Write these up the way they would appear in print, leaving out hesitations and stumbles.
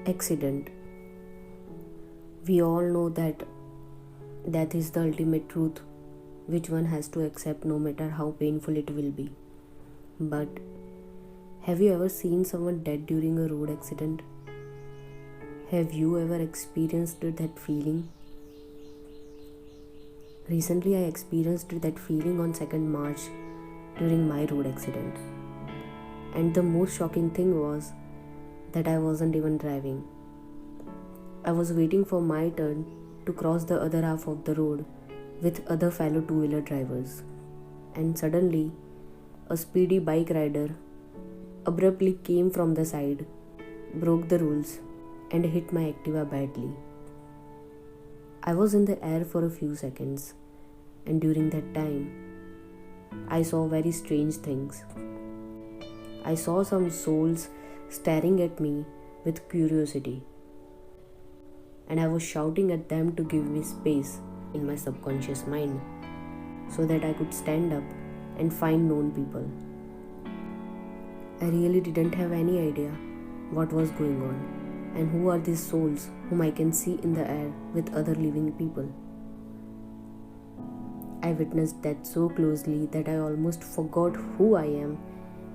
Accident. We all know that death is the ultimate truth which one has to accept no matter how painful it will be. But have you ever seen someone dead during a road accident? Have you ever experienced that feeling? Recently I experienced that feeling on 2nd March during my road accident. And the most shocking thing was that I wasn't even driving. I was waiting for my turn to cross the other half of the road with other fellow two-wheeler drivers. And suddenly, a speedy bike rider abruptly came from the side, broke the rules, and hit my Activa badly. I was in the air for a few seconds, and during that time, I saw very strange things. I saw some souls staring at me with curiosity, and I was shouting at them to give me space in my subconscious mind so that I could stand up and find known people. I really didn't have any idea what was going on and who are these souls whom I can see in the air with other living people. I witnessed that so closely that I almost forgot who I am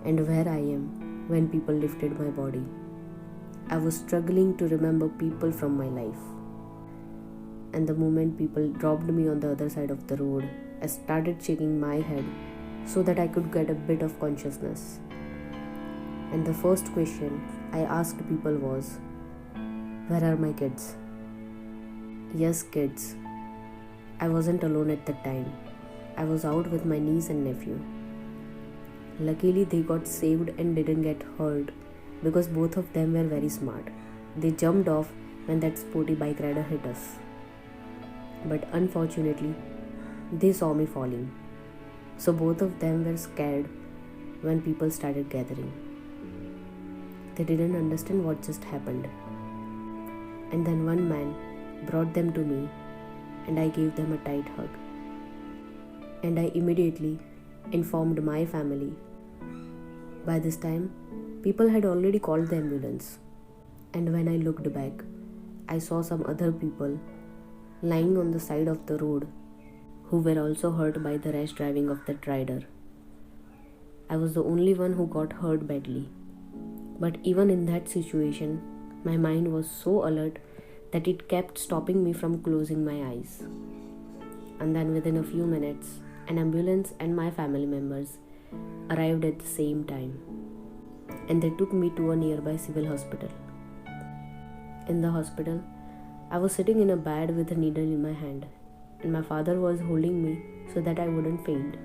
and where I am when people lifted my body. I was struggling to remember people from my life. And the moment people dropped me on the other side of the road, I started shaking my head so that I could get a bit of consciousness. And the first question I asked people was, "Where are my kids?" Yes, kids. I wasn't alone at that time. I was out with my niece and nephew. Luckily, they got saved and didn't get hurt because both of them were very smart. They jumped off when that sporty bike rider hit us. But unfortunately, they saw me falling. So both of them were scared when people started gathering. They didn't understand what just happened. And then one man brought them to me and I gave them a tight hug. And I immediately informed my family. By this time, people had already called the ambulance. And when I looked back, I saw some other people lying on the side of the road who were also hurt by the rash driving of that rider. I was the only one who got hurt badly. But even in that situation, my mind was so alert that it kept stopping me from closing my eyes. And then within a few minutes, an ambulance and my family members arrived at the same time. And they took me to a nearby civil hospital. In the hospital, I was sitting in a bed with a needle in my hand, and my father was holding me so that I wouldn't faint.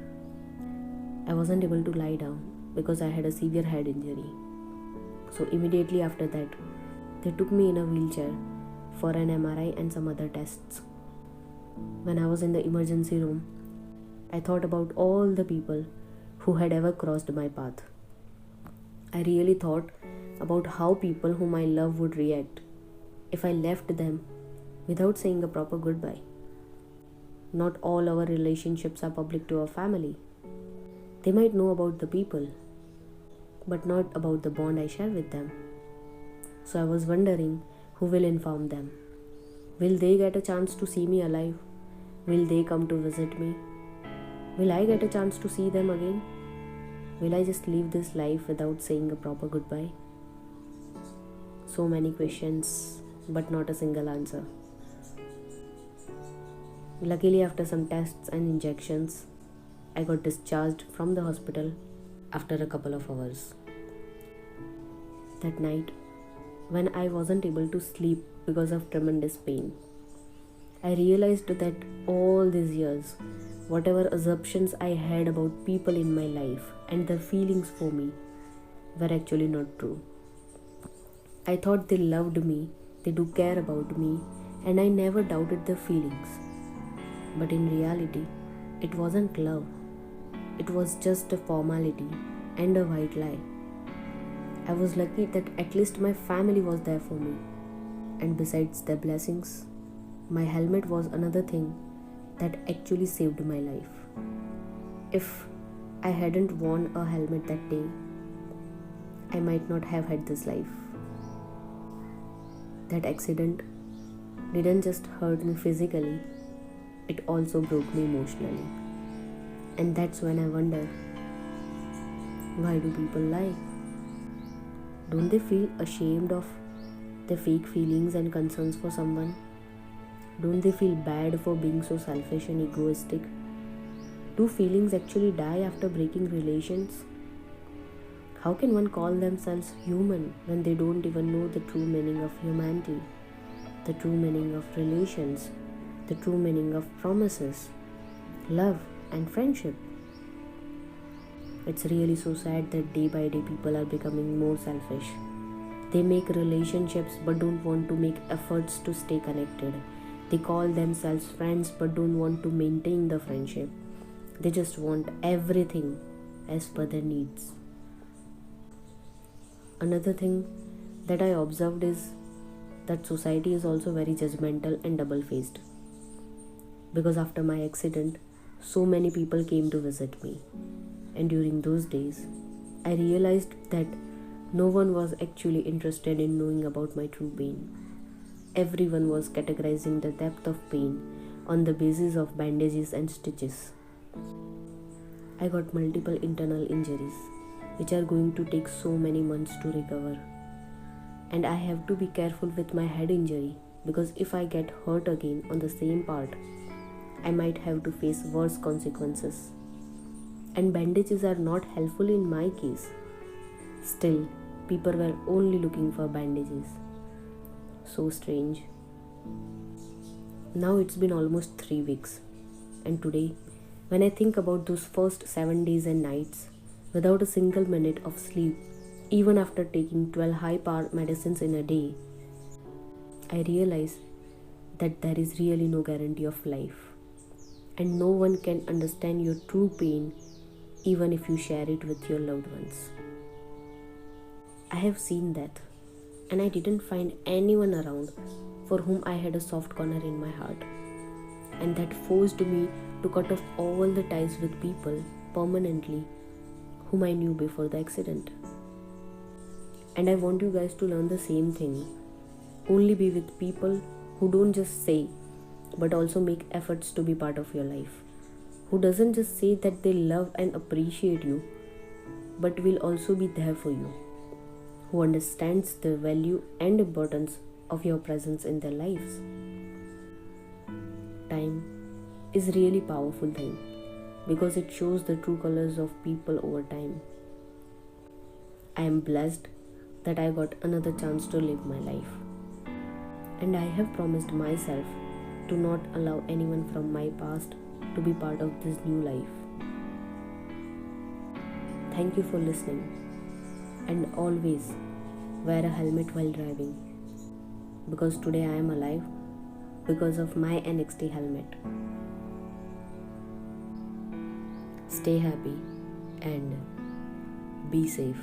I wasn't able to lie down because I had a severe head injury. So immediately after that, they took me in a wheelchair for an MRI and some other tests. When I was in the emergency room, I thought about all the people who had ever crossed my path. I really thought about how people whom I love would react if I left them without saying a proper goodbye. Not all our relationships are public to our family. They might know about the people, but not about the bond I share with them. So I was wondering who will inform them. Will they get a chance to see me alive? Will they come to visit me? Will I get a chance to see them again? Will I just leave this life without saying a proper goodbye? So many questions, but not a single answer. Luckily, after some tests and injections, I got discharged from the hospital after a couple of hours. That night, when I wasn't able to sleep because of tremendous pain, I realized that all these years, whatever assumptions I had about people in my life and their feelings for me were actually not true. I thought they loved me, they do care about me, and I never doubted their feelings. But in reality, it wasn't love. It was just a formality and a white lie. I was lucky that at least my family was there for me. And besides their blessings, my helmet was another thing that actually saved my life. If I hadn't worn a helmet that day, I might not have had this life. that accident didn't just hurt me physically, it also broke me emotionally. And that's when I wonder, why do people lie? Don't they feel ashamed of their fake feelings and concerns for someone? Don't they feel bad for being so selfish and egoistic? Do feelings actually die after breaking relations? How can one call themselves human when they don't even know the true meaning of humanity, the true meaning of relations, the true meaning of promises, love, and friendship? It's really so sad that day by day people are becoming more selfish. They make relationships but don't want to make efforts to stay connected. They call themselves friends but don't want to maintain the friendship. They just want everything as per their needs. Another thing that I observed is that society is also very judgmental and double-faced. Because after my accident, so many people came to visit me. And during those days, I realized that no one was actually interested in knowing about my true pain. Everyone was categorizing the depth of pain on the basis of bandages and stitches. I got multiple internal injuries, which are going to take so many months to recover. And I have to be careful with my head injury, because if I get hurt again on the same part, I might have to face worse consequences. And bandages are not helpful in my case. Still, people were only looking for bandages. So strange. Now it's been almost 3 weeks, and today, when I think about those first 7 days and nights, without a single minute of sleep, even after taking 12 high-power medicines in a day, I realize that there is really no guarantee of life, and no one can understand your true pain even if you share it with your loved ones. I have seen that, and I didn't find anyone around for whom I had a soft corner in my heart, and that forced me to cut off all the ties with people permanently whom I knew before the accident. And I want you guys to learn the same thing. Only be with people who don't just say but also make efforts to be part of your life, who doesn't just say that they love and appreciate you but will also be there for you, who understands the value and importance of your presence in their lives. Time is really powerful thing because it shows the true colors of people over time. I am blessed that I got another chance to live my life, and I have promised myself to not allow anyone from my past to be part of this new life. Thank you for listening, and always wear a helmet while driving, because today I am alive because of my NXT helmet. Stay happy and be safe.